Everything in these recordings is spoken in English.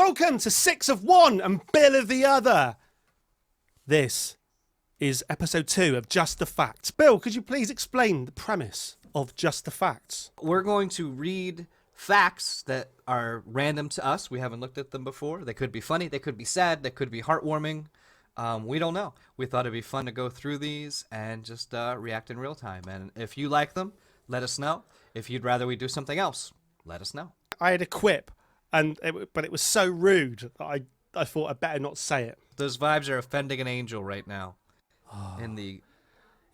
Welcome to Six of One and Bill of the Other. This is episode 2 of Just the Facts. Bill, could you please explain the premise of Just the Facts? We're going to read facts that are random to us. We haven't looked at them before. They could be funny, they could be sad, they could be heartwarming. We don't know. We thought it'd be fun to go through these and just react in real time. And if you like them, let us know. If you'd rather we do something else, let us know. I had a quip, but it was so rude that I thought I'd better not say it. Those vibes are offending an angel right now. In the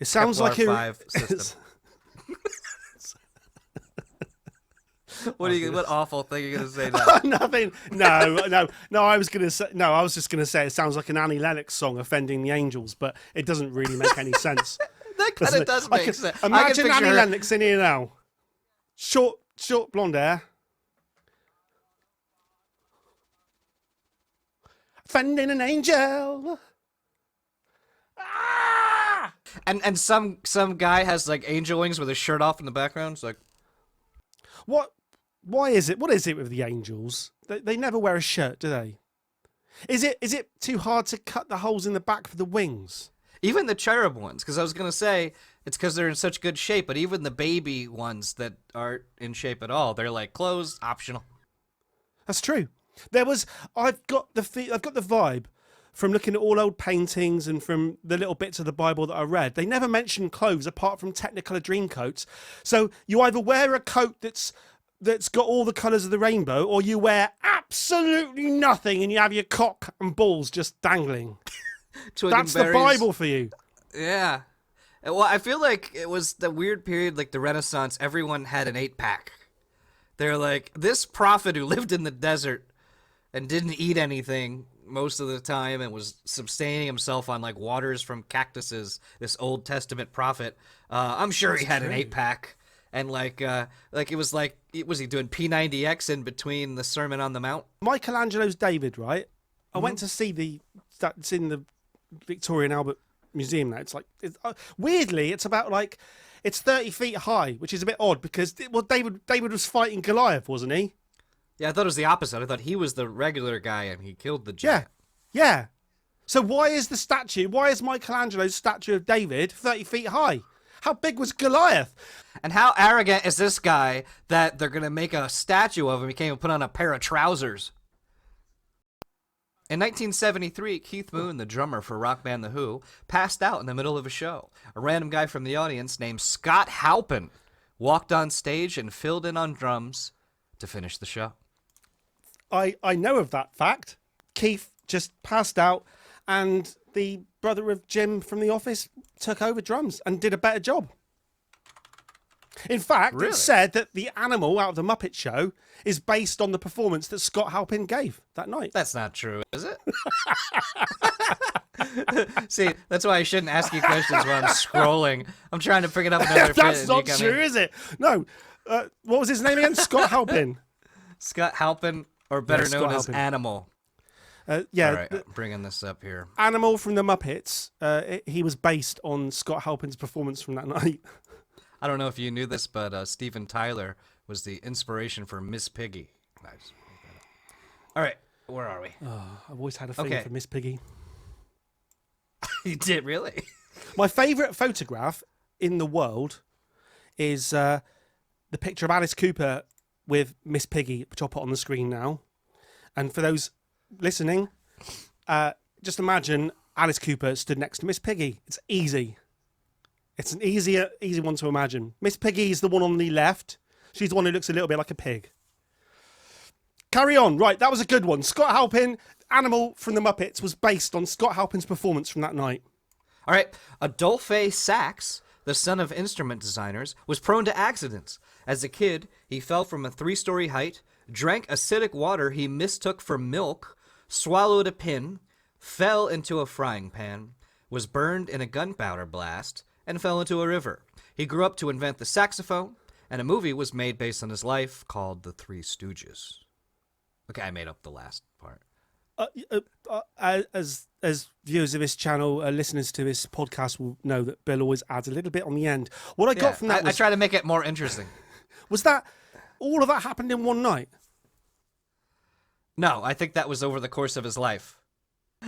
it sounds Kepler like 5 system. What awful thing are you gonna say now? Nothing. No. I was just gonna say it sounds like an Annie Lennox song offending the angels, but it doesn't really make any sense. That kind of does make sense. Imagine Annie Lennox in here now. Short blonde hair. Offending an angel. Ah! And some guy has like angel wings with his shirt off in the background. It's like, what? Why is it? What is it with the angels? They never wear a shirt, do they? Is it too hard to cut the holes in the back for the wings? Even the cherub ones, because I was gonna say it's because they're in such good shape, but even the baby ones that aren't in shape at all, they're like clothes optional. That's true. I've got the vibe from looking at all old paintings and from the little bits of the Bible that I read. They never mention clothes apart from Technicolor dream coats. So you either wear a coat that's got all the colours of the rainbow, or you wear absolutely nothing and you have your cock and balls just dangling. That's the Bible for you. Yeah. Well, I feel like it was the weird period, like the Renaissance, everyone had an 8-pack. They're like, this prophet who lived in the desert and didn't eat anything most of the time and was sustaining himself on like waters from cactuses, this Old Testament prophet, I'm sure he had an 8-pack. And like it was he doing P90X in between the Sermon on the Mount? Michelangelo's David, right? I went to see that's in the Victoria and Albert Museum now. It's like, weirdly, it's about like, it's 30 feet high, which is a bit odd because, David was fighting Goliath, wasn't he? Yeah, I thought it was the opposite. I thought he was the regular guy and he killed the giant. Yeah. So why is Michelangelo's statue of David 30 feet high? How big was Goliath? And how arrogant is this guy that they're going to make a statue of him? He can't even put on a pair of trousers. In 1973, Keith Moon, the drummer for rock band The Who, passed out in the middle of a show. A random guy from the audience named Scott Halpin walked on stage and filled in on drums to finish the show. I know of that fact. Keith just passed out and the brother of Jim from The Office took over drums and did a better job. In fact, Really? It's said that the animal out of the Muppet Show is based on the performance that Scott Halpin gave that night. That's not true, is it? See, that's why I shouldn't ask you questions while I'm scrolling. I'm trying to pick it up another That's not true, is it? No. What was his name again? Scott Halpin. Scott Halpin, or better known as Animal. Yeah. All right, I'm bringing this up here. Animal from the Muppets. He was based on Scott Halpin's performance from that night. I don't know if you knew this, but Steven Tyler was the inspiration for Miss Piggy. Nice. All right, where are we? Oh, I've always had a thing for Miss Piggy. You did, really? My favourite photograph in the world is the picture of Alice Cooper with Miss Piggy, which I'll put on the screen now. And for those listening, just imagine Alice Cooper stood next to Miss Piggy. It's easy. It's an easy one to imagine. Miss Piggy is the one on the left. She's the one who looks a little bit like a pig. Carry on. Right, that was a good one. Scott Halpin, Animal from the Muppets, was based on Scott Halpin's performance from that night. All right. Adolphe Sax, the son of instrument designers, was prone to accidents. As a kid, he fell from a 3-story height, drank acidic water he mistook for milk, swallowed a pin, fell into a frying pan, was burned in a gunpowder blast, and fell into a river. He grew up to invent the saxophone, and a movie was made based on his life called The Three Stooges. Okay, I made up the last part. As viewers of this channel, listeners to this podcast will know that Bill always adds a little bit on the end. What I got from that I try to make it more interesting. Was that all of that happened in one night? No, I think that was over the course of his life.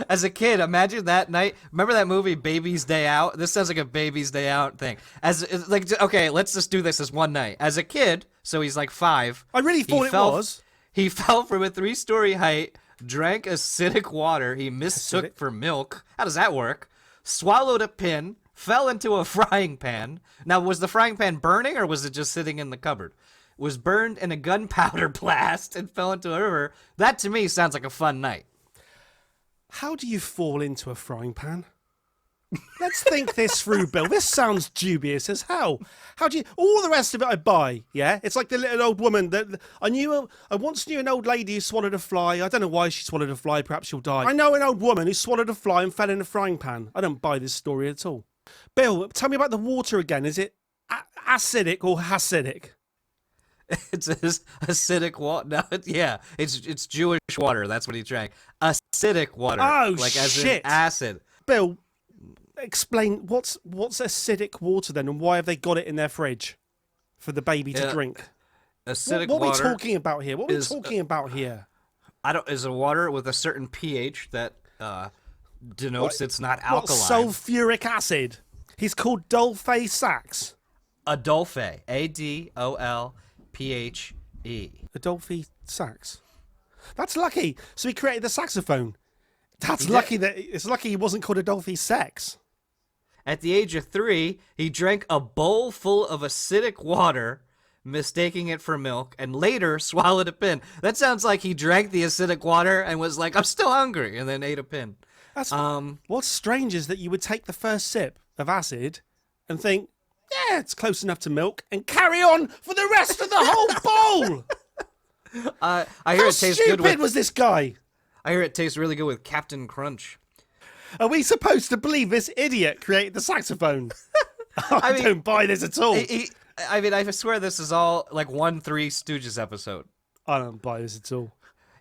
As a kid, imagine that night. Remember that movie, Baby's Day Out? This sounds like a Baby's Day Out thing. Okay, let's just do this as one night. As a kid, so he's like 5. I really thought it was. He fell from a 3-story height, drank acidic water he mistook for milk. How does that work? Swallowed a pin, fell into a frying pan. Now, was the frying pan burning or was it just sitting in the cupboard? Was burned in a gunpowder blast and fell into a river. That to me sounds like a fun night. How do you fall into a frying pan? Let's think this through, Bill. This sounds dubious as hell. How do you... All the rest of it I buy, yeah? It's like the little old woman that... I once knew an old lady who swallowed a fly. I don't know why she swallowed a fly. Perhaps she'll die. I know an old woman who swallowed a fly and fell in a frying pan. I don't buy this story at all. Bill, tell me about the water again. Is it acidic or Hasidic? It's acidic water. No, yeah, it's Jewish water. That's what he drank. Acidic water. Oh, like as shit. in acid. Bill, explain what's acidic water then, and why have they got it in their fridge for the baby to drink? Acidic what water. are we talking about here? Is a water with a certain pH that denotes it's not alkaline. Sulfuric acid. He's called Dolphy Sax. Adolphe. ADOLPHE. Adolphy Sax. That's lucky. So he created the saxophone. It's lucky he wasn't called Adolphy Sex. At the age of 3, he drank a bowl full of acidic water, mistaking it for milk, and later swallowed a pin. That sounds like he drank the acidic water and was like, I'm still hungry, and then ate a pin. What's strange is that you would take the first sip of acid and think, yeah, it's close enough to milk, and carry on for the rest of the whole bowl. I hear it tastes good with... How stupid was this guy? I hear it tastes really good with Captain Crunch. Are we supposed to believe this idiot created the saxophone? I don't buy this at all. I swear this is all like one Three Stooges episode. I don't buy this at all.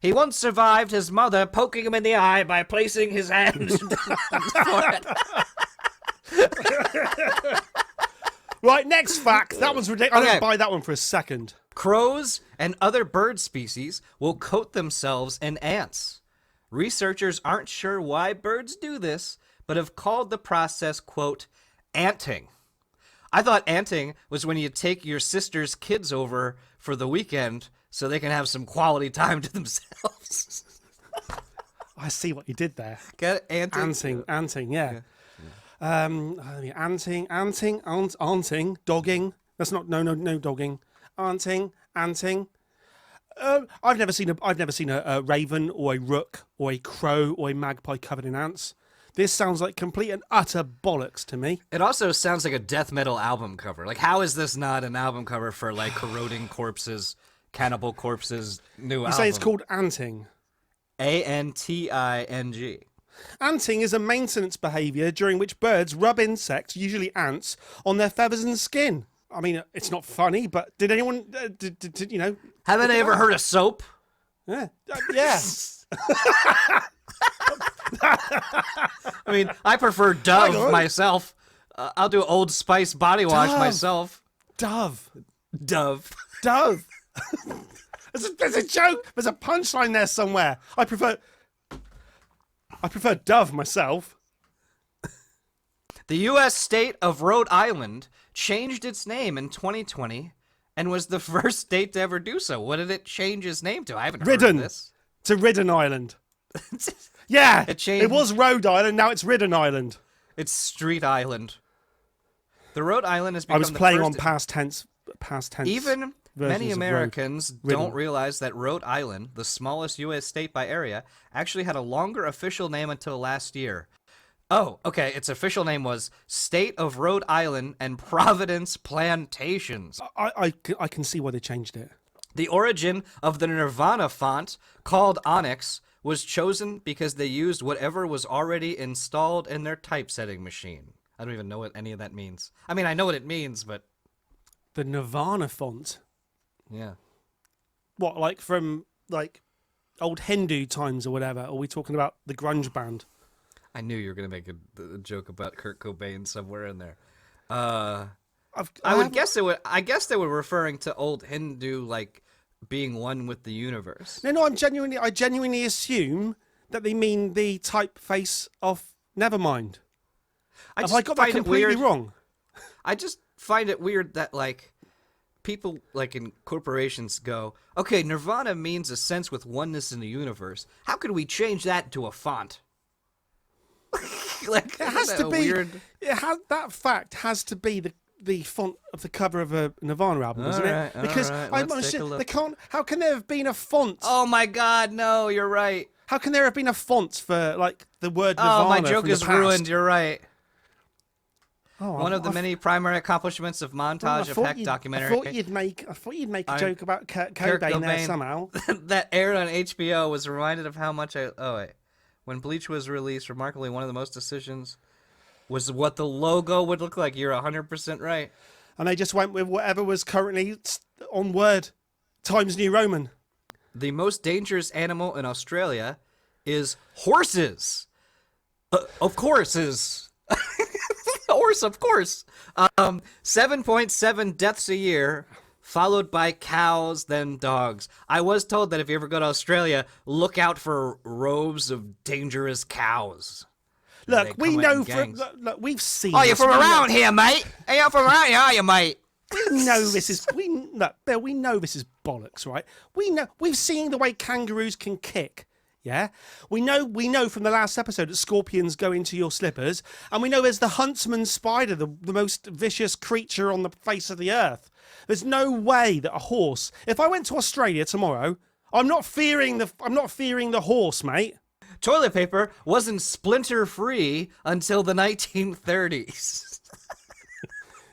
He once survived his mother poking him in the eye by placing his hands on his forehead. Right, next fact. That one's ridiculous. I don't buy that one for a second. Crows and other bird species will coat themselves in ants. Researchers aren't sure why birds do this, but have called the process, quote, anting. I thought anting was when you take your sister's kids over for the weekend so they can have some quality time to themselves. I see what you did there. Get it? Anting, yeah. Anting, dogging. That's not, no dogging. Anting. I've never seen a raven or a rook or a crow or a magpie covered in ants. This sounds like complete and utter bollocks to me. It also sounds like a death metal album cover. Like, how is this not an album cover for, like, Corroding Corpses, Cannibal Corpses' new album? You say it's called anting. A-N-T-I-N-G. Anting is a maintenance behaviour during which birds rub insects, usually ants, on their feathers and skin. I mean, it's not funny, but did anyone, did you know... Haven't they ever heard of soap? Yeah. Yeah. I mean, I prefer Dove myself. I'll do Old Spice body wash myself. Dove. There's a joke. There's a punchline there somewhere. I prefer Dove myself. The U.S. state of Rhode Island changed its name in 2020 and was the first state to ever do so. What did it change its name to? I haven't heard of this. To Ridden Island. Yeah, it was Rhode Island, now it's Ridden Island. It's Street Island. The Rhode Island has become I was playing on past tense. Even many Americans don't realize that Rhode Island, the smallest U.S. state by area, actually had a longer official name until last year. Oh, okay. Its official name was State of Rhode Island and Providence Plantations. I can see why they changed it. The origin of the Nirvana font, called Onyx, was chosen because they used whatever was already installed in their typesetting machine. I don't even know what any of that means. I mean, I know what it means, but... The Nirvana font? Yeah. What, like from, like, old Hindu times or whatever? Or are we talking about the grunge band? I knew you were going to make a joke about Kurt Cobain I guess they were referring to old Hindu, like, being one with the universe. No, I genuinely assume that they mean the typeface of Nevermind. Have I got that completely wrong? I just find it weird that, like, people, like, in corporations go, okay, Nirvana means a sense with oneness in the universe. How could we change that to a font? Like, It has to be. Weird... That fact has to be the font of the cover of a Nirvana album, doesn't it? Because they can't. How can there have been a font? Oh my God, no! You're right. How can there have been a font for like the word Nirvana? Oh, my joke is ruined. You're right. Oh, One of the many primary accomplishments of montage of Heck documentary. I thought you'd make a joke about Kurt Cobain there somehow. That aired on HBO was reminded of how much when Bleach was released, remarkably, one of the most decisions was what the logo would look like. You're 100% right. And they just went with whatever was currently on Word, Times New Roman. The most dangerous animal in Australia is horses. Of course is. Horse, of course. 7.7 deaths a year, followed by cows, then dogs. I was told that if you ever go to Australia, look out for rows of dangerous cows. Look, we know look, we've seen. Oh, you're from around here, mate. Hey, you're from around here, are you, mate? We know this is Bill. We know this is bollocks, right? We've seen the way kangaroos can kick. Yeah, we know from the last episode that scorpions go into your slippers, and we know there's the huntsman spider, the most vicious creature on the face of the earth. There's no way that a horse. If I went to Australia tomorrow, I'm not fearing the horse, mate. Toilet paper wasn't splinter free until the 1930s.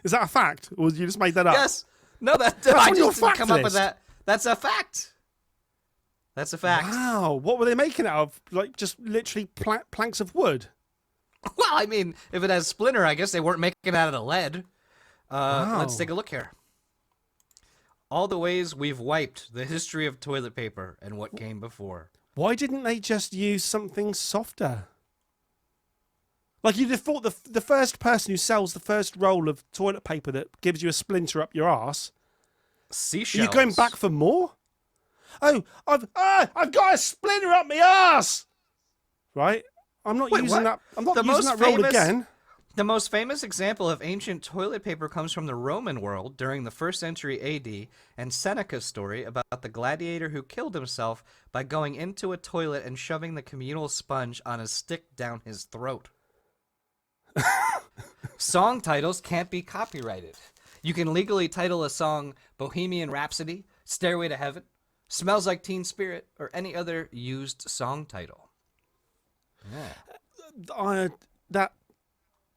Is that a fact, or you just made that up? Yes. No, I just didn't come up with that. That's a fact. That's a fact. Wow. What were they making it out of? Like, just literally planks of wood? Well, I mean, if it has splinter, I guess they weren't making it out of the lead. Wow. Let's take a look here. All the ways we've wiped the history of toilet paper and what came before. Why didn't they just use something softer? Like, you'd have thought the first person who sells the first roll of toilet paper that gives you a splinter up your arse. Seashells. Are you going back for more? Oh, I've got a splinter up my arse. Right? I'm not using that. I'm not using that roll again. The most famous example of ancient toilet paper comes from the Roman world during the 1st century AD, and Seneca's story about the gladiator who killed himself by going into a toilet and shoving the communal sponge on a stick down his throat. Song titles can't be copyrighted. You can legally title a song Bohemian Rhapsody, Stairway to Heaven, Smells Like Teen Spirit, or any other used song title. Yeah.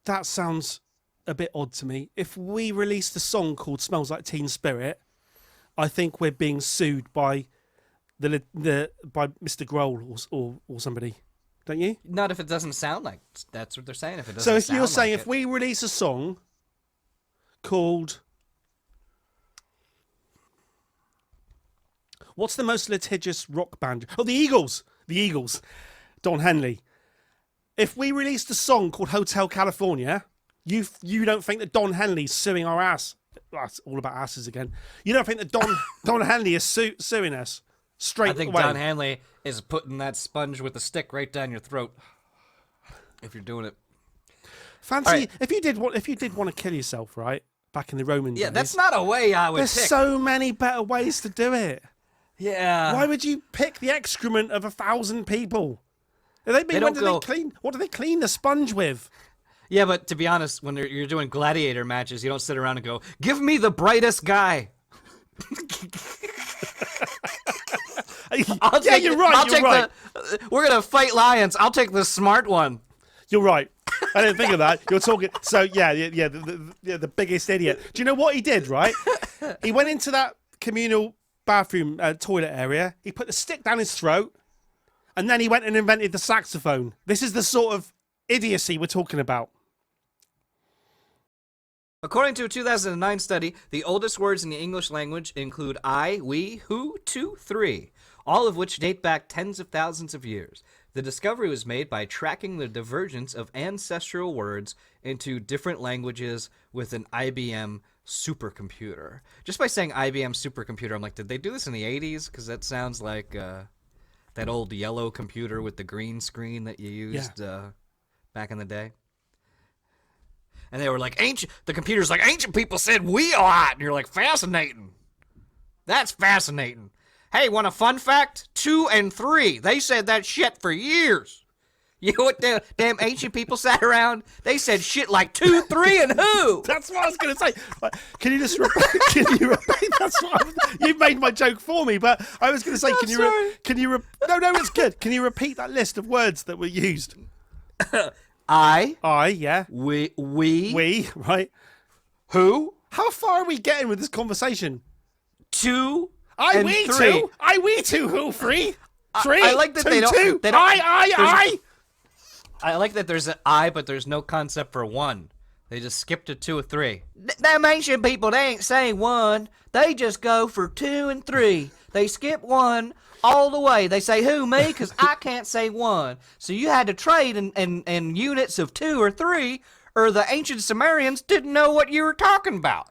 That sounds a bit odd to me. If we released a song called Smells Like Teen Spirit, I think we're being sued by by Mr. Grohl or somebody. Don't you? Not if it doesn't sound like that's what they're saying. If it doesn't. So if you're saying like if we release a song called, what's the most litigious rock band? Oh, the Eagles. The Eagles. Don Henley. If we released a song called Hotel California, you don't think that Don Henley's suing our ass? That's all about asses again. You don't think that Don Henley is suing us straight away? I think Don Henley is putting that sponge with a stick right down your throat. If you're doing it. Fancy right. if you did want to kill yourself, right? Back in the Roman days. Yeah, that's not a way I would There's pick. so many better ways to do it. Yeah. Why would you pick the excrement of 1,000 people? What do they clean the sponge with? Yeah, but to be honest, when you're doing gladiator matches, you don't sit around and go, "Give me the brightest guy." You're right. We're gonna fight lions. I'll take the smart one. You're right. I didn't think of that. You're talking. So the biggest idiot. Do you know what he did? Right. He went into that communal bathroom toilet area. He put the stick down his throat. And then he went and invented the saxophone. This is the sort of idiocy we're talking about. According to a 2009 study, the oldest words in the English language include I, we, who, to, three. all of which date back tens of thousands of years. The discovery was made by tracking the divergence of ancestral words into different languages with an IBM supercomputer. Just by saying IBM supercomputer, I'm like, did they do this in the 80s? Because that sounds like that old yellow computer with the green screen that you used back in the day. And they were like, the computer's like, ancient people said we a lot. And you're like, fascinating. That's fascinating. Hey, want a fun fact? 2 and 3. They said that shit for years. You know what the damn ancient people sat around? They said shit like 2, 3, and who? That's what I was going to say. Can you just repeat? Can you repeat? That's what you made my joke for me, but I was going to say, no, it's good. Can you repeat that list of words that were used? Yeah. We, right. Who? How far are we getting with this conversation? 2 I and we 3. two. I we two. Who? 3. 3. I like that they don't. Two. I. I like that there's an I, but there's no concept for 1. They just skipped to 2 or 3. Them ancient people, they ain't saying 1. They just go for 2 and 3. They skip 1 all the way. They say, who, me? Because I can't say 1. So you had to trade in units of 2 or 3, or the ancient Sumerians didn't know what you were talking about.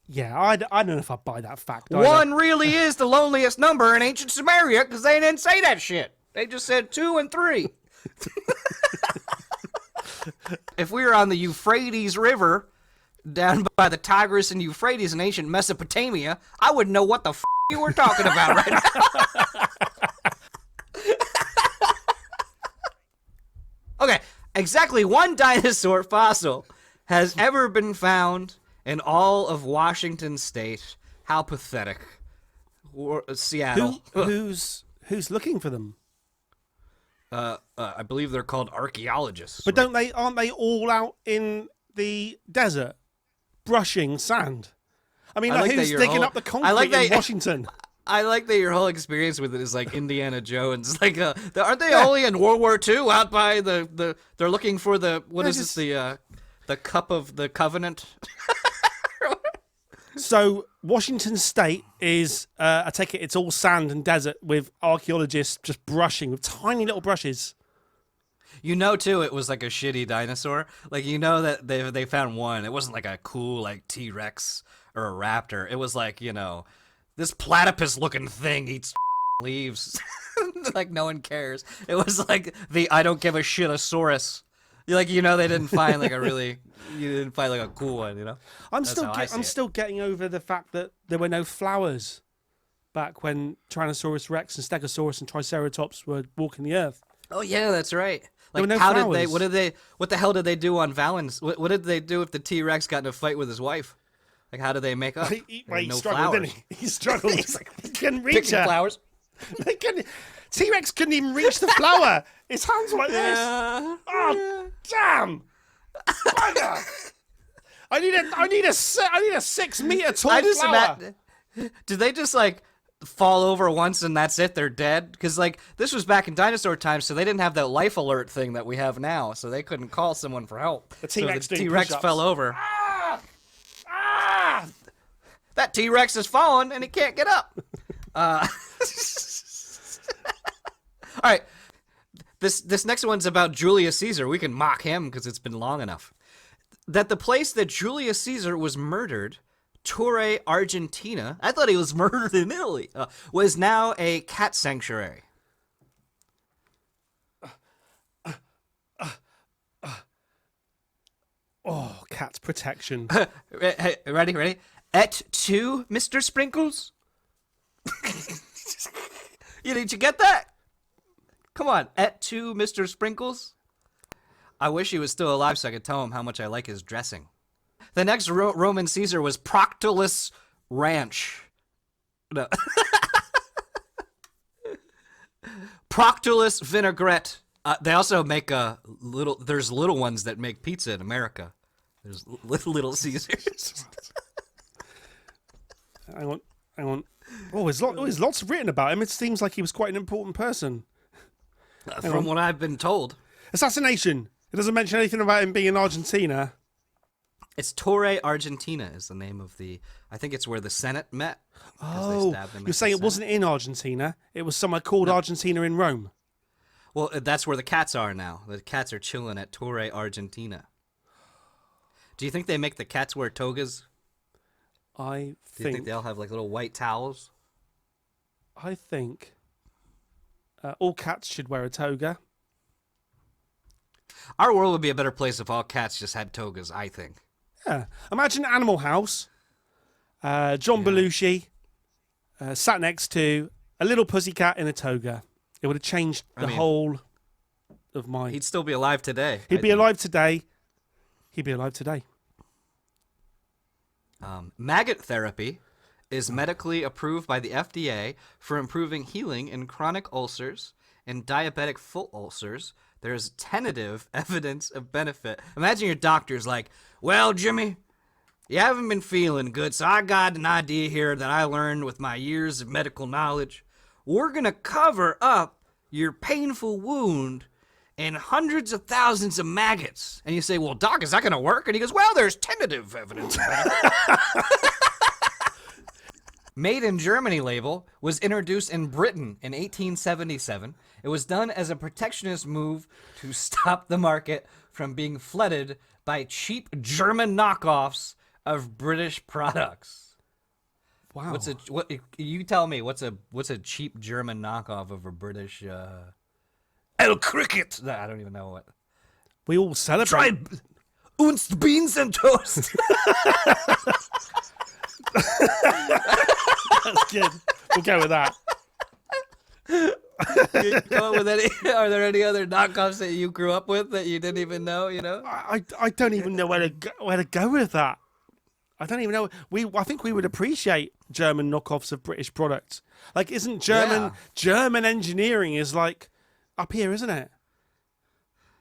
Yeah, I don't know if I buy that fact either. 1 really is the loneliest number in ancient Sumeria because they didn't say that shit. They just said 2 and 3. If we were on the Euphrates River, down by the Tigris and Euphrates in ancient Mesopotamia, I wouldn't know what the you were talking about right now. Okay, exactly 1 dinosaur fossil has ever been found in all of Washington State. How pathetic. Seattle. Who's looking for them? I believe they're called archaeologists. But aren't they all out in the desert brushing sand? I mean, who's digging up the concrete in Washington? I like that your whole experience with it is like Indiana Jones. Like, aren't they only in World War II out by the they're looking for the cup of the covenant? So Washington State is, I take it, it's all sand and desert with archaeologists just brushing with tiny little brushes. You know, too, it was like a shitty dinosaur. Like, you know that they found one. It wasn't like a cool, like, T-Rex or a raptor. It was like, you know, this platypus-looking thing eats leaves. Like, no one cares. It was like the I don't give a shit-osaurus. Like, you know, they didn't find like a cool one, you know? I'm still getting over the fact that there were no flowers back when Tyrannosaurus Rex and Stegosaurus and Triceratops were walking the earth. Oh yeah, that's right. Like, no how flowers. what the hell did they do on Valentine's? What did they do if the T-Rex got in a fight with his wife? Like, how did they make up? He struggled, didn't he? He struggled. He couldn't reach Picking her. flowers. T-Rex couldn't even reach the flower. His hands were like this. Oh, damn! Bugger! I need a 6 meter tall flower. Did they just like fall over once and that's it? They're dead? Because like this was back in dinosaur times, so they didn't have that life alert thing that we have now, so they couldn't call someone for help. The T-Rex, so the T-Rex fell over. Ah! That T-Rex is falling and he can't get up. All right. This next one's about Julius Caesar. We can mock him because it's been long enough. That the place that Julius Caesar was murdered, Torre, Argentina, I thought he was murdered in Italy, was now a cat sanctuary. Oh, cat protection. Hey, ready? Et tu, Mr. Sprinkles? Did you get that? Come on, et tu, Mr. Sprinkles? I wish he was still alive so I could tell him how much I like his dressing. The next Roman Caesar was Proctolus Ranch. No. Proctolus Vinaigrette. They also make there's little ones that make pizza in America. There's little Caesars. Hang on. Oh, there's lots written about him. It seems like he was quite an important person. From what I've been told. Assassination. It doesn't mention anything about him being in Argentina. It's Torre, Argentina is the name of the... I think it's where the Senate met. 'cause they Oh, stabbed him at you're saying the it wasn't Senate. in Argentina. It was somewhere called Argentina in Rome. Well, that's where the cats are now. The cats are chilling at Torre, Argentina. Do you think they make the cats wear togas? I Do you think think they all have like little white towels? all cats should wear a toga. Our world would be a better place if all cats just had togas, I think. Yeah. Imagine Animal House. John Belushi sat next to a little pussycat in a toga. It would have changed the whole of my... He'd still be alive today. He'd be alive today. He'd be alive today. Maggot therapy is medically approved by the FDA for improving healing in chronic ulcers and diabetic foot ulcers. There's tentative evidence of benefit. Imagine your doctor's like, well, Jimmy, you haven't been feeling good, so I got an idea here that I learned with my years of medical knowledge. We're going to cover up your painful wound in hundreds of thousands of maggots. And you say, well, doc, is that going to work? And he goes, well, there's tentative evidence of benefit. Made in Germany label was introduced in Britain in 1877. It was done as a protectionist move to stop the market from being flooded by cheap German knockoffs of British products. Wow. What you tell me, what's a cheap German knockoff of a British El Cricket? I don't even know what. We all celebrate. Try Unst beans and toast. That's good. We'll go with that. Are there any other knockoffs that you grew up with that you didn't even know? You know, I don't even know where to go with that. I don't even know. I think we would appreciate German knockoffs of British products. Like, isn't German engineering is like up here, isn't it?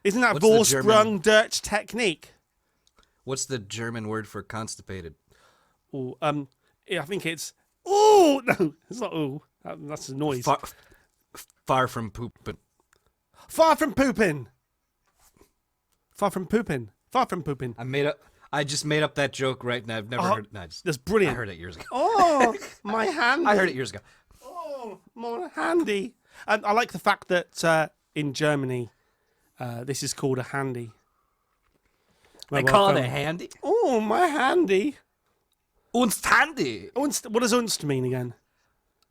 Isn't that Vorsprung Dutch technique? What's the German word for constipated? Oh, yeah, I think it's oh no, it's not oh. That's a noise. Far from pooping. Far from pooping. Far from pooping. Far from pooping. I just made up that joke right now. I've never heard it. No, that's brilliant. I heard it years ago. Oh, my handy. I heard it years ago. Oh, more handy. I like the fact that in Germany, this is called a handy. They call it a handy? Oh, my handy. Unst handy. Unst, what does unst mean again?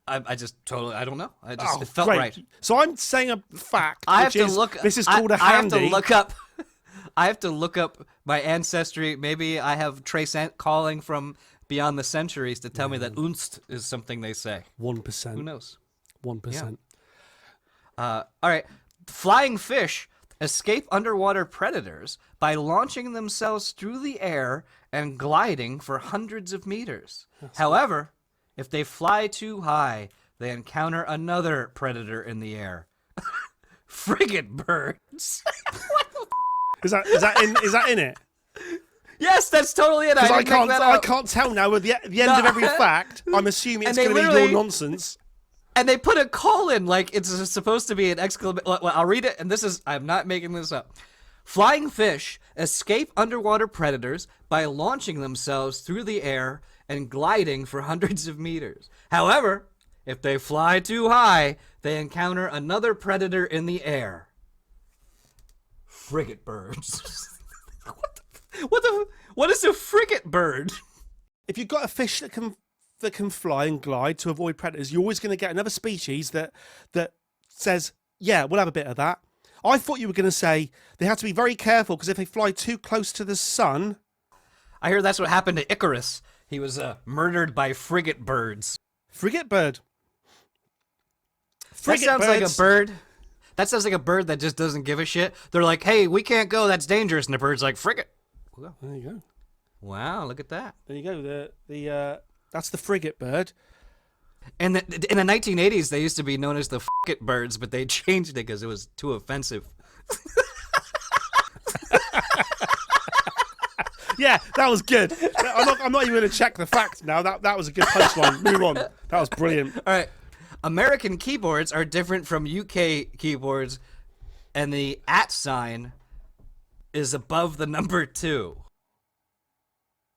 I just totally, I don't know. It felt great. right. So I'm saying a fact. This is called a handy. I have to look up. I have to look up my ancestry. Maybe I have trace calling from beyond the centuries to tell me that unst is something they say. 1%. Who knows? 1%. All right. Flying fish escape underwater predators by launching themselves through the air and gliding for hundreds of meters. However, if they fly too high, they encounter another predator in the air. Frigate birds. Is that in it? Yes, that's totally it. I can't tell now. At the end of every fact, I'm assuming it's going to be your nonsense. And they put a colon like it's supposed to be an exclamation. Well, I'll read it, and I'm not making this up. Flying fish escape underwater predators by launching themselves through the air and gliding for hundreds of meters. However, if they fly too high, they encounter another predator in the air. Frigate birds. What is a frigate bird? If you've got a fish that can fly and glide to avoid predators, you're always going to get another species that says, yeah, we'll have a bit of that. I thought you were going to say they have to be very careful because if they fly too close to the sun... I hear that's what happened to Icarus. He was murdered by frigate birds. Frigate bird? That sounds like a bird. That sounds like a bird that just doesn't give a shit. They're like, hey, we can't go. That's dangerous. And the bird's like, frigate. Well, there you go. Wow, look at that. There you go. That's the frigate bird. And in the 1980s, they used to be known as the frigate birds, but they changed it because it was too offensive. Yeah, that was good. I'm not even going to check the facts now. That was a good punchline. Move on. That was brilliant. All right. American keyboards are different from UK keyboards, and the @ sign is above the number 2.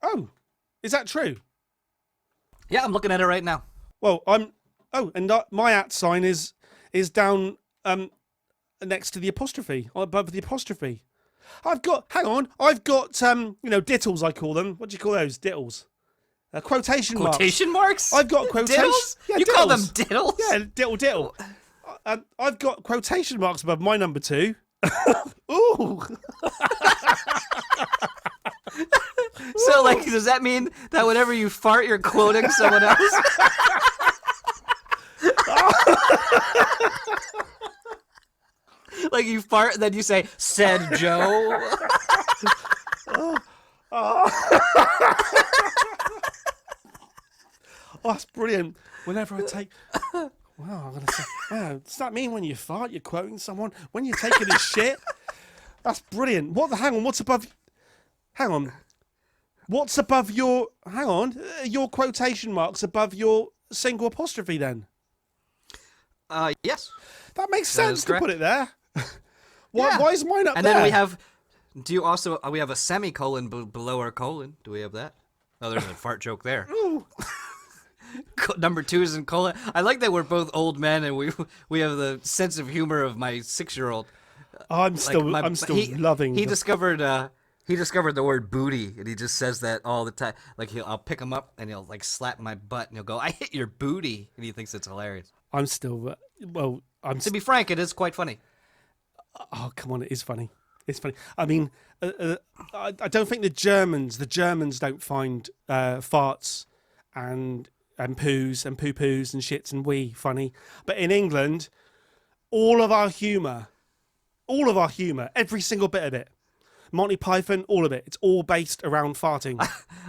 Oh, is that true? Yeah, I'm looking at it right now. Well, I'm. Oh, and my @ sign is down next to the apostrophe, above the apostrophe. I've got. Hang on. I've got diddles. I call them. What do you call those? Diddles. Quotation marks. Quotation marks? I've got quotation. Diddles? Yeah, you diddles. call them diddles? Yeah, diddle. I've got quotation marks above my number 2. Ooh. So, like, does that mean that whenever you fart, you're quoting someone else? Like, you fart, and then you say, "Said Joe." Oh, that's brilliant. Whenever I take... Wow, I'm going to say... does that mean when you fart, you're quoting someone? When you're taking a shit? That's brilliant. Hang on, what's above... Hang on. What's above your... Hang on. Your quotation marks above your single apostrophe, then? Yes. That makes sense to correct. put it there. Why, Yeah. why is mine up And there? then we have... Do you also... we have a semicolon below our colon. Do we have that? Oh, there's a fart joke there. Ooh. Number 2 is in colon. I like that we're both old men and we have the sense of humor of my 6-year-old. I'm still loving... He discovered the word booty, and he just says that all the time. Like, I'll pick him up and he'll like slap my butt and he'll go, "I hit your booty," and he thinks it's hilarious. I'm still... To be frank, it is quite funny. Oh, come on, it is funny. It's funny. I mean, I don't think the Germans don't find farts and poos and poo-poos and shits and wee funny. But in England, all of our humour, every single bit of it, Monty Python, all of it, it's all based around farting.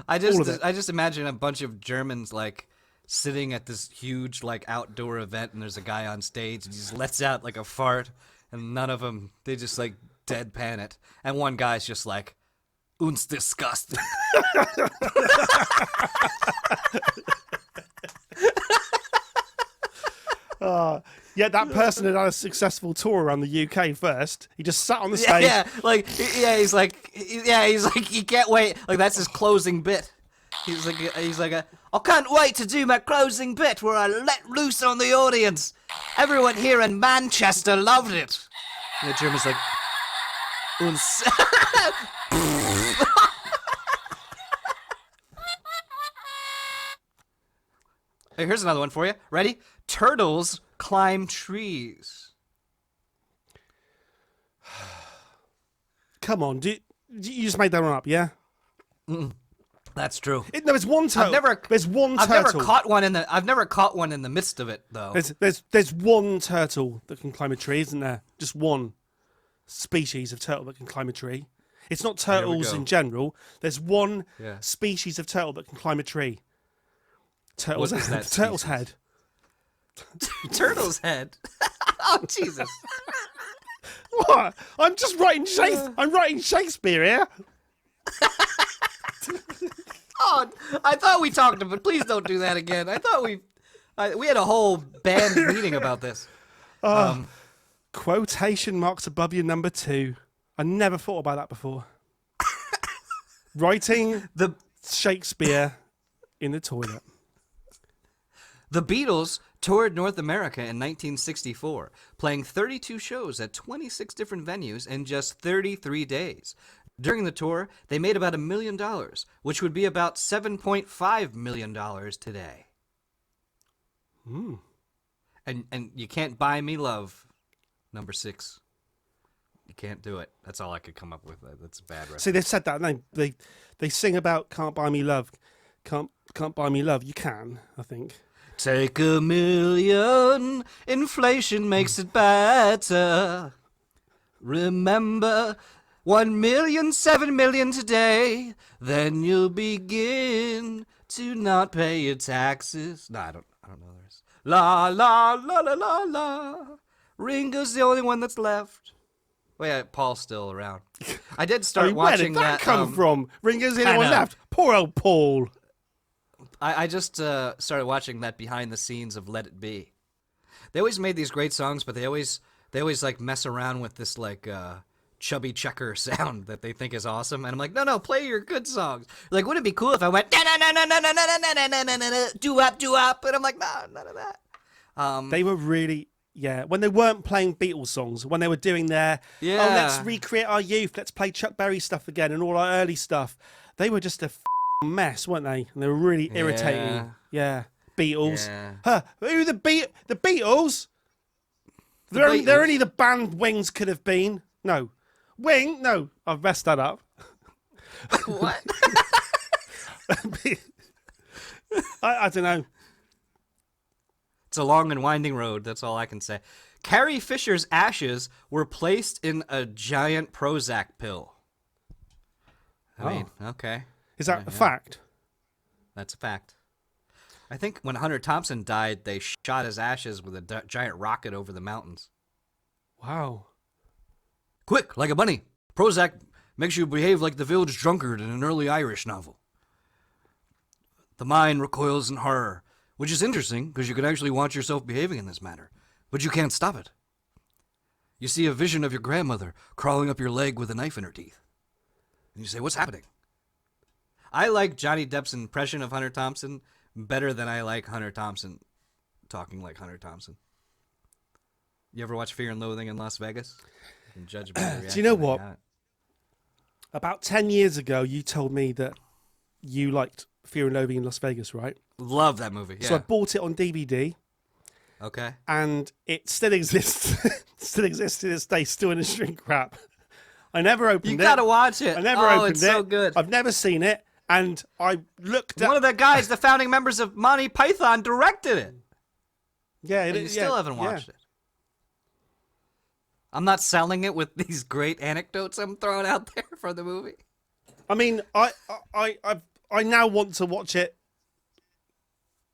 I just imagine a bunch of Germans like sitting at this huge like outdoor event, and there's a guy on stage and he just lets out like a fart, and none of them, they just like deadpan it, and one guy's just like, "Uns disgusting." Yeah, that person had a successful tour around the UK first. He just sat on the stage. He's like, he can't wait. Like, that's his closing bit. He's like, "I can't wait to do my closing bit where I let loose on the audience. Everyone here in Manchester loved it." And the German's like, "Uns." Hey, here's another one for you. Ready? Turtles climb trees. Come on, you just made that one up, yeah? That's true. There's one turtle. There's one turtle. I've never caught one in the midst of it, though. There's one turtle that can climb a tree, isn't there? Just one species of turtle that can climb a tree. It's not turtles in general. There's one species of turtle that can climb a tree. Turtle's head. Turtle's head? Oh, Jesus. What? I'm just writing Shakespeare. I'm writing Shakespeare here. Oh, I thought we talked about. Please don't do that again. I thought we had a whole band meeting about this. Quotation marks above your number 2. I never thought about that before. Writing the Shakespeare in the toilet. The Beatles toured North America in 1964, playing 32 shows at 26 different venues in just 33 days. During the tour, they made about $1 million, which would be about $7.5 million today. And you can't buy me love, number 6. You can't do it. That's all I could come up with. That's a bad reference. See, they've said that. They sing about "Can't buy me love." Can't buy me love. You can, I think. Take $1 million, inflation makes it better. Remember, 1,000,007 million today, then you'll begin to not pay your taxes. No, I don't know the rest. La la la la la la. Ringo's the only one that's left. Well, yeah, Paul's still around. I did start watching where did that come from? Ringo's the only one left. Poor old Paul. I just started watching that behind the scenes of Let It Be. They always made these great songs, but they always like mess around with this like chubby checker sound that they think is awesome, and I'm like, no, play your good songs. Like, wouldn't it be cool if I went do up, and I'm like, no, none of that. They were really, when they weren't playing Beatles songs, when they were doing their, let's recreate our youth, let's play Chuck Berry stuff again and all our early stuff. They were just a mess, weren't they? And they were really irritating. Yeah, Beatles. Yeah. Huh? Who the Beatles? They're only the band Wings could have been. No, No, I've messed that up. What? I don't know. It's a long and winding road. That's all I can say. Carrie Fisher's ashes were placed in a giant Prozac pill. I mean, okay. Is that a fact? That's a fact. I think when Hunter Thompson died, they shot his ashes with a giant rocket over the mountains. Wow. Quick, like a bunny. Prozac makes you behave like the village drunkard in an early Irish novel. The mind recoils in horror, which is interesting because you can actually watch yourself behaving in this manner, but you can't stop it. You see a vision of your grandmother crawling up your leg with a knife in her teeth. And you say, what's happening? I like Johnny Depp's impression of Hunter Thompson better than I like Hunter Thompson talking like Hunter Thompson. You ever watch Fear and Loathing in Las Vegas? You can judge by the reaction. Do you know what? About 10 years ago, you told me that you liked Fear and Loathing in Las Vegas, right? Love that movie. Yeah. So I bought it on DVD. Okay. And it still exists. Still exists to this day, still in a shrink wrap. I never opened it. You gotta watch it. I never opened it's it. So good. I've never seen it. And I looked at... One of the guys, the founding members of Monty Python, directed it. Yeah, and you still haven't watched it. I'm not selling it with these great anecdotes I'm throwing out there for the movie. I mean, I now want to watch it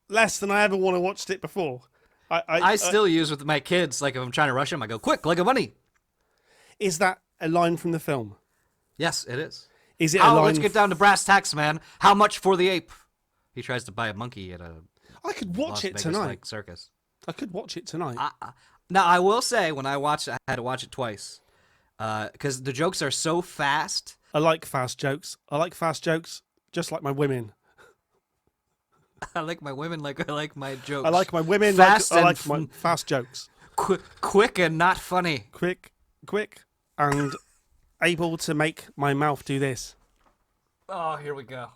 less than I ever want to watched it before. I still use with my kids, like if I'm trying to rush them, I go, quick, like a bunny. Is that a line from the film? Yes, it is. Is it a line? Let's get down to brass tacks, man. How much for the ape? He tries to buy a monkey at a I could watch Las it Vegas, tonight. like, circus. I could watch it tonight. Now, I will say, when I watched it, I had to watch it twice. Because the jokes are so fast. I like fast jokes. I like fast jokes just like my women. I like my women like I like my jokes. I like my women fast I like my fast jokes. Quick and not funny. Quick, and able to make my mouth do this. Oh, here we go.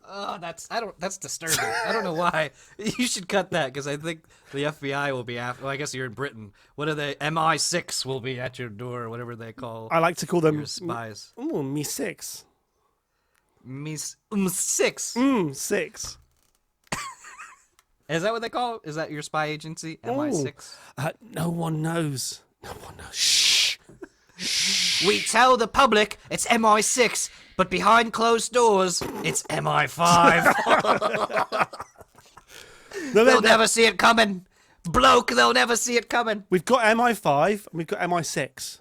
Oh, that's disturbing. I don't know why. You should cut that because I think the FBI will be after. Well, I guess you're in Britain. What are they? MI6 will be at your door, or whatever they call. I like to call them your spies. Ooh, me six. Six. 6. Is that what they call it? Is that your spy agency? MI6? No one knows. No one knows. Shh. We tell the public it's MI6, but behind closed doors, it's MI5. They'll never see it coming. Bloke, they'll never see it coming. We've got MI5 and we've got MI6.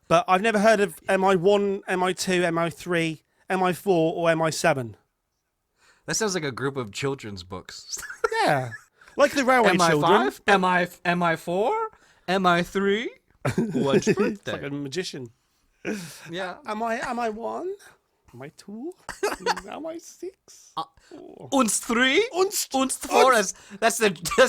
But I've never heard of MI1, MI2, MI3, MI4, or MI7. That sounds like a group of children's books. Yeah. Like the Railway Children. MI4? MI3? What's your birthday? It's like a magician. Yeah. Am I 1? Am I 2? Am I 6? Unst 3? Unst 4. That's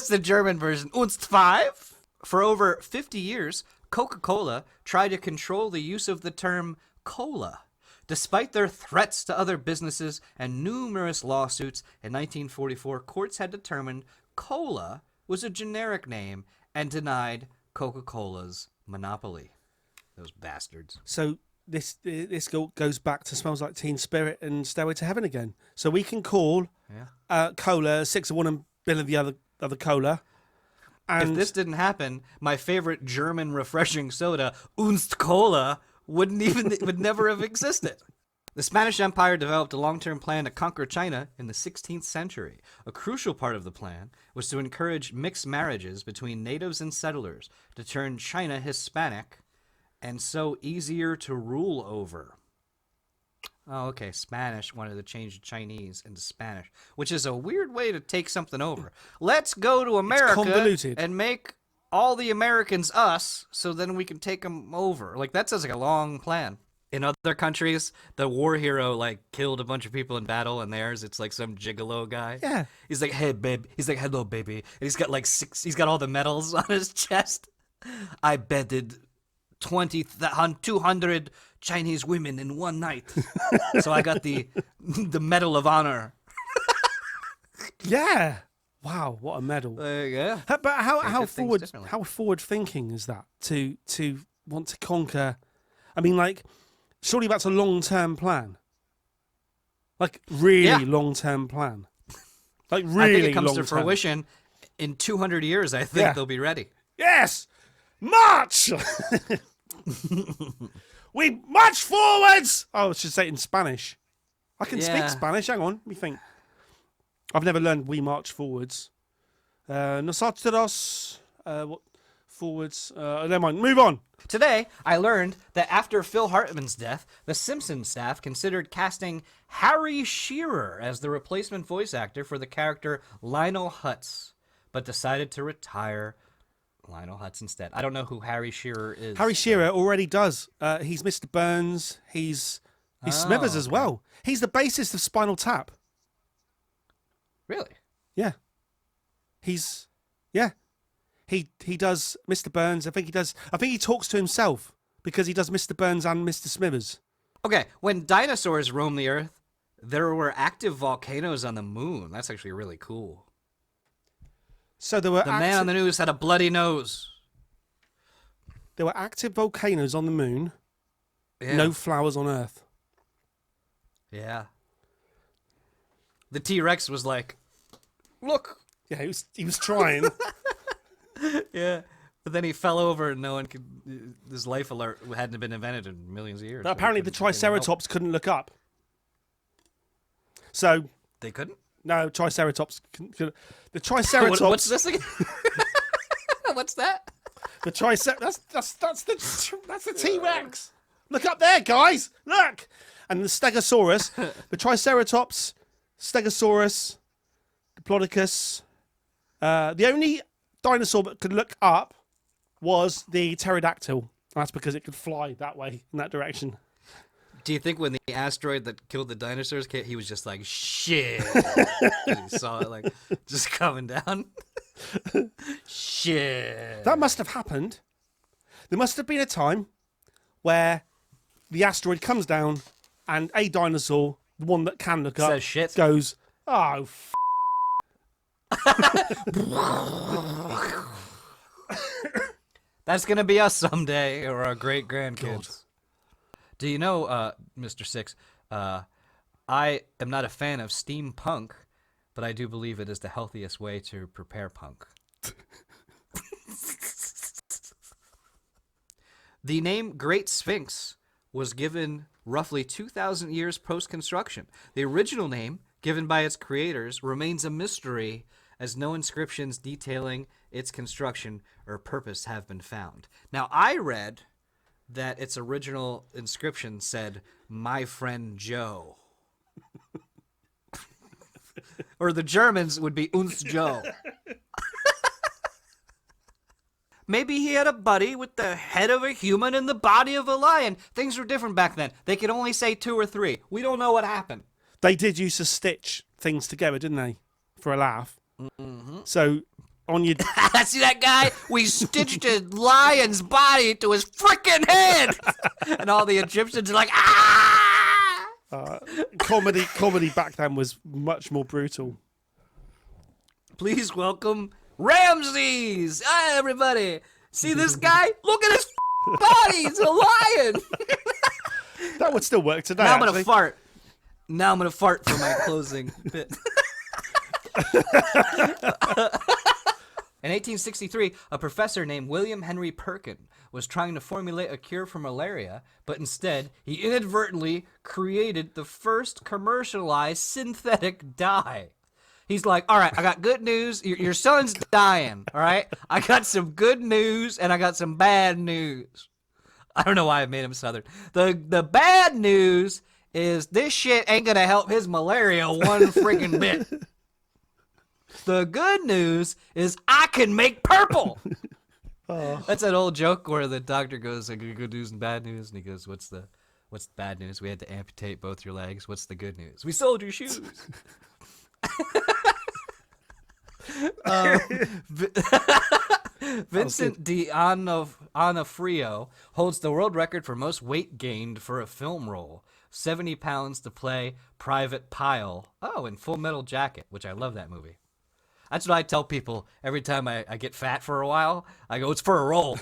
the German version. Unst 5? For over 50 years, Coca-Cola tried to control the use of the term cola. Despite their threats to other businesses and numerous lawsuits, in 1944, courts had determined cola was a generic name and denied Coca-Cola's monopoly. Those bastards. So this goes back to Smells Like Teen Spirit and Stairway to Heaven again. So we can call cola 6 of one and Bill of the other cola. And if this didn't happen, my favorite German refreshing soda, Unst Cola, would never have existed. The Spanish Empire developed a long-term plan to conquer China in the 16th century. A crucial part of the plan was to encourage mixed marriages between natives and settlers to turn China Hispanic and so easier to rule over. Oh, okay. Spanish wanted to change Chinese into Spanish, which is a weird way to take something over. Let's go to America and make all the Americans us, so then we can take them over. Like, that sounds like a long plan. In other countries, the war hero, like, killed a bunch of people in battle, and theirs, it's like some gigolo guy. Yeah. He's like, hey, babe. He's like, hello, baby. And he's got like he's got all the medals on his chest. I bedded 200 Chinese women in one night. So I got the Medal of Honor. Yeah. Wow, what a medal. Yeah. But how did things forward thinking is that to want to conquer? I mean, like, surely that's a long-term plan. Like, really long-term plan. Like, really I think it comes to long-term. fruition in 200 years. I think they'll be ready. Yes! March! We march forwards! Oh, I should say it in Spanish. I can speak Spanish. Hang on, let me think. I've never learned we march forwards. Nosotros... what? Forwards. Never mind. Move on. Today, I learned that after Phil Hartman's death, the Simpsons staff considered casting Harry Shearer as the replacement voice actor for the character Lionel Hutz, but decided to retire Lionel Hutz instead. I don't know who Harry Shearer is. Harry Shearer already does. He's Mr. Burns. He's Smithers as well. He's the bassist of Spinal Tap. Really? Yeah. He does Mr. Burns. I think he talks to himself because he does Mr. Burns and Mr. Smithers. Okay, when dinosaurs roamed the Earth, there were active volcanoes on the moon. That's actually really cool. So there were The man on the news had a bloody nose. There were active volcanoes on the moon. Yeah. No flowers on Earth. Yeah. The T-Rex was like, look. Yeah, he was trying. Yeah. But then he fell over and no one could... This life alert hadn't been invented in millions of years. But apparently the Triceratops couldn't look up. So... They couldn't? No, Triceratops... The Triceratops... What's this again? What's that? The Triceratops... That's the T-Rex. Look up there, guys. Look. And the Stegosaurus. The Triceratops, Stegosaurus, Diplodocus. The only dinosaur that could look up was the pterodactyl. That's because it could fly that way, in that direction. Do you think when the asteroid that killed the dinosaurs came, he was just like, shit? And he saw it like just coming down. Shit. That must have happened. There must have been a time where the asteroid comes down and a dinosaur, the one that can look up, says shit. Goes, oh, That's going to be us someday, or our great-grandkids. Do you know, Mr. Six, I am not a fan of steampunk, but I do believe it is the healthiest way to prepare punk. The name Great Sphinx was given roughly 2,000 years post-construction. The original name, given by its creators, remains a mystery, as no inscriptions detailing its construction or purpose have been found. Now, I read that its original inscription said, "My friend Joe." Or the Germans would be Uns Joe. Maybe he had a buddy with the head of a human and the body of a lion. Things were different back then. They could only say 2 or 3. We don't know what happened. They did used to stitch things together, didn't they? For a laugh. Mm-hmm. So, on your... See that guy? We stitched a lion's body to his freaking head! And all the Egyptians are like, ah! Comedy back then was much more brutal. Please welcome Ramses! Hi, everybody! See this guy? Look at his body! He's a lion! That would still work today, Now I'm going to fart. Now I'm going to fart for my closing bit. In 1863, a professor named William Henry Perkin was trying to formulate a cure for malaria, but instead, he inadvertently created the first commercialized synthetic dye. He's like, all right, I got good news. Your son's dying, all right? I got some good news, and I got some bad news. I don't know why I made him Southern. The bad news is this shit ain't going to help his malaria one freaking bit. The good news is I can make purple. That's that old joke where the doctor goes, "I got good news and bad news," and he goes, "What's the bad news? We had to amputate both your legs. What's the good news? We sold your shoes." Vincent D'Onofrio holds the world record for most weight gained for a film role. 70 pounds to play Private Pyle. Oh, in Full Metal Jacket, which I love that movie. That's what I tell people every time I get fat for a while. I go, it's for a role.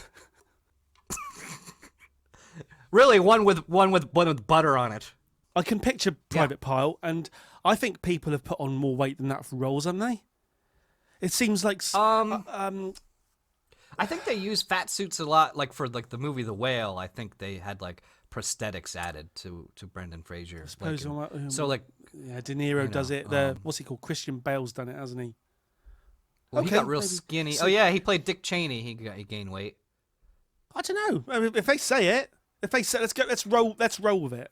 Really, one with butter on it. I can picture Private Pyle, and I think people have put on more weight than that for roles, haven't they? It seems like I think they use fat suits a lot, like for like the movie The Whale. I think they had like prosthetics added to Brendan Fraser. I suppose So like, yeah, De Niro does it. What's he called? Christian Bale's done it, hasn't he? Well, he got real skinny. Oh yeah, he played Dick Cheney. He gained weight. I don't know. I mean, if they say it, let's roll with it.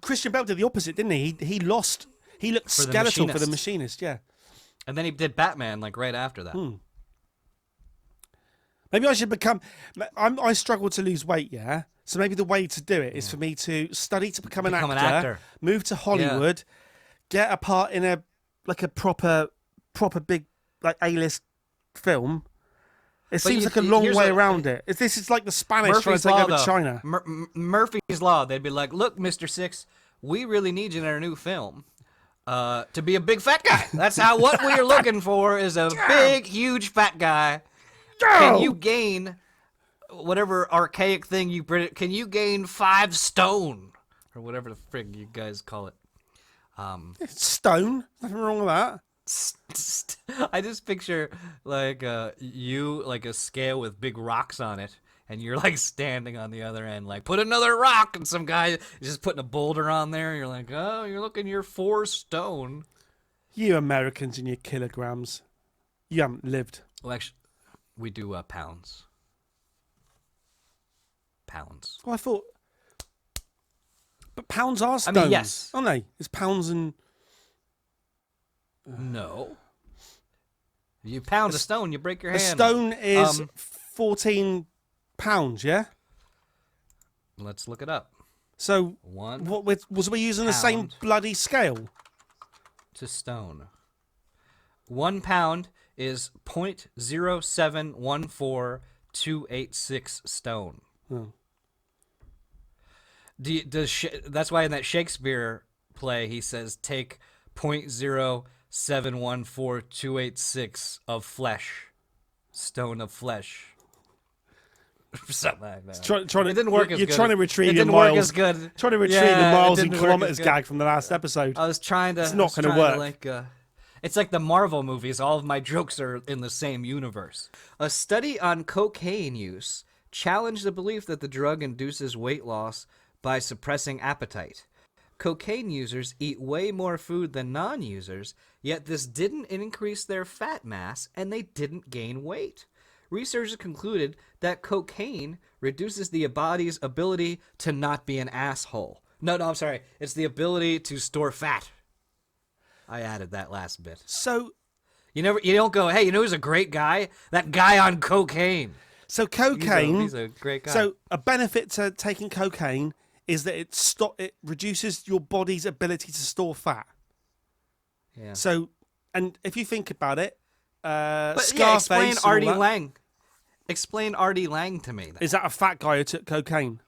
Christian Bale did the opposite, didn't he? He looked skeletal for The Machinist, yeah. And then he did Batman like right after that. Maybe I should become. I struggle to lose weight, yeah. So maybe the way to do it is for me to study to become an actor, move to Hollywood, get a part in a proper big like A-list film. It seems like a long way around it. This is like the Spanish trying to take over China. Murphy's Law. They'd be like, "Look, Mr. Six, we really need you in our new film to be a big fat guy. That's what we're looking for is a big, huge fat guy. Can you gain whatever archaic thing you bring? Can you gain 5 stone or whatever the frig you guys call it? Stone. Nothing wrong with that. I just picture like you like a scale with big rocks on it, and you're like standing on the other end, like put another rock, and some guy is just putting a boulder on there. And you're like, oh, you're looking, you're 4 stone. You Americans and your kilograms. You haven't lived. Well, actually, we do pounds. Pounds. Well, I thought, but pounds are stones. I mean, yes, aren't they? It's pounds and. No. You pound a stone, you break your hand. A stone is 14 pounds, yeah? Let's look it up. So, was we using the same bloody scale? To stone. 1 pound is 0.0714286 stone. Oh. That's why in that Shakespeare play he says take 0.0714286 of flesh, stone of flesh, something like that. It didn't work as good. You're trying to retrieve your miles. Trying to retrieve the miles and kilometers gag from the last episode. I was trying to. It's not going to work. It's like the Marvel movies. All of my jokes are in the same universe. A study on cocaine use challenged the belief that the drug induces weight loss by suppressing appetite. Cocaine users eat way more food than non-users, yet this didn't increase their fat mass and they didn't gain weight. Researchers concluded that cocaine reduces the body's ability to not be an asshole. No, I'm sorry. It's the ability to store fat. I added that last bit. So you don't go, hey, who's a great guy? That guy on cocaine. So cocaine. He's a great guy. So a benefit to taking cocaine is that it reduces your body's ability to store fat. Yeah. So, and if you think about it, explain Artie Lang. Explain Artie Lang to me. Then. Is that a fat guy who took cocaine?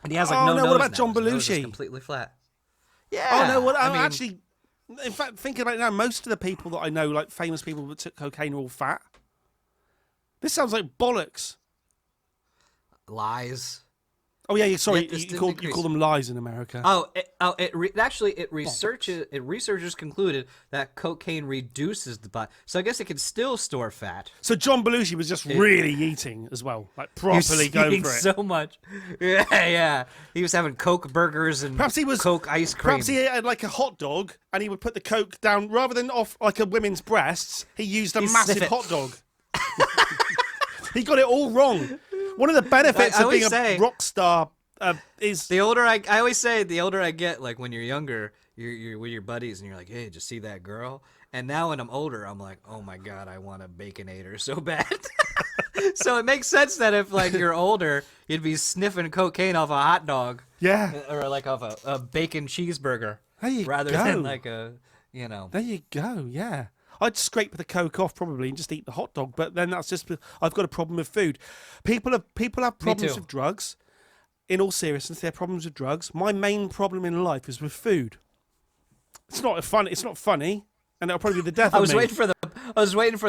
And he has like no nose. What about now. John His nose Belushi? is completely flat. Yeah. Oh no. Well, actually, in fact, thinking about it now, most of the people that I know, like famous people that took cocaine, are all fat. This sounds like bollocks. Lies. Oh yeah, sorry. You call them lies in America. Researchers concluded that cocaine reduces the body, so I guess it can still store fat. So John Belushi was just really eating as well, like properly going for it. So much, yeah. He was having Coke burgers and Coke ice cream. Perhaps he had like a hot dog, and he would put the Coke down rather than off like a women's breasts. He used a massive hot dog. He got it all wrong. One of the benefits of being a rock star is the older I always say the older I get, like when you're younger, you're with your buddies and you're like, hey, did you see that girl? And now when I'm older, I'm like, oh my God, I want a Baconator so bad. So it makes sense that if like you're older, you'd be sniffing cocaine off a hot dog. Yeah. Or like off a bacon cheeseburger. There you rather go. than like a, you know. There you go, yeah. I'd scrape the coke off probably and just eat the hot dog, but then that's just, I've got a problem with food. People have problems too. with drugs. In all seriousness, they have problems with drugs. My main problem in life is with food. It's not funny, and it'll probably be the death I of was me. waiting for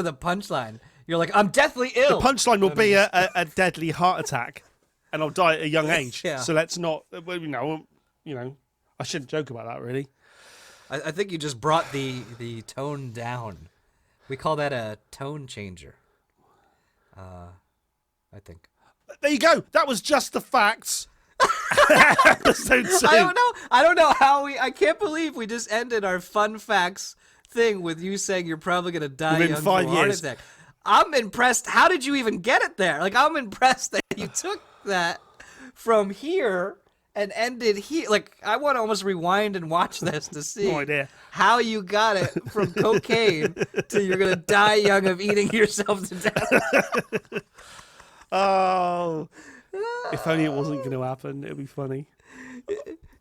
the punchline. You're like, I'm deathly ill. The punchline will be a deadly heart attack, and I'll die at a young age. Yeah. So let's not, well, I shouldn't joke about that really. I think you just brought the tone down. We call that a tone changer. I think. There you go. That was just the facts. Episode 2. I don't know how I can't believe we just ended our fun facts thing with you saying you're probably gonna die Within young 5 from a heart years. attack. I'm impressed. How did you even get it there? Like, I'm impressed that you took that from here and ended here. Like, I want to almost rewind and watch this to see No idea. how you got it from cocaine to you're gonna die young of eating yourself to death. Oh, if only it wasn't going to happen, it'd be funny.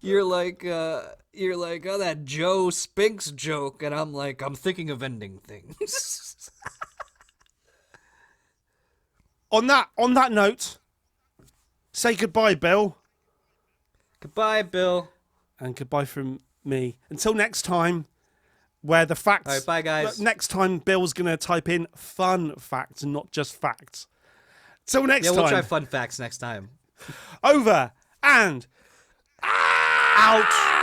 You're like, oh, that Joe Spinks joke, and I'm like, I'm thinking of ending things. On that note, say goodbye, Bill, Goodbye, Bill. and goodbye from me. Until next time, where the facts. All right, bye, guys. Next time, Bill's going to type in fun facts and not just facts. Till next Yeah, time. we'll try fun facts next time. Over and Out.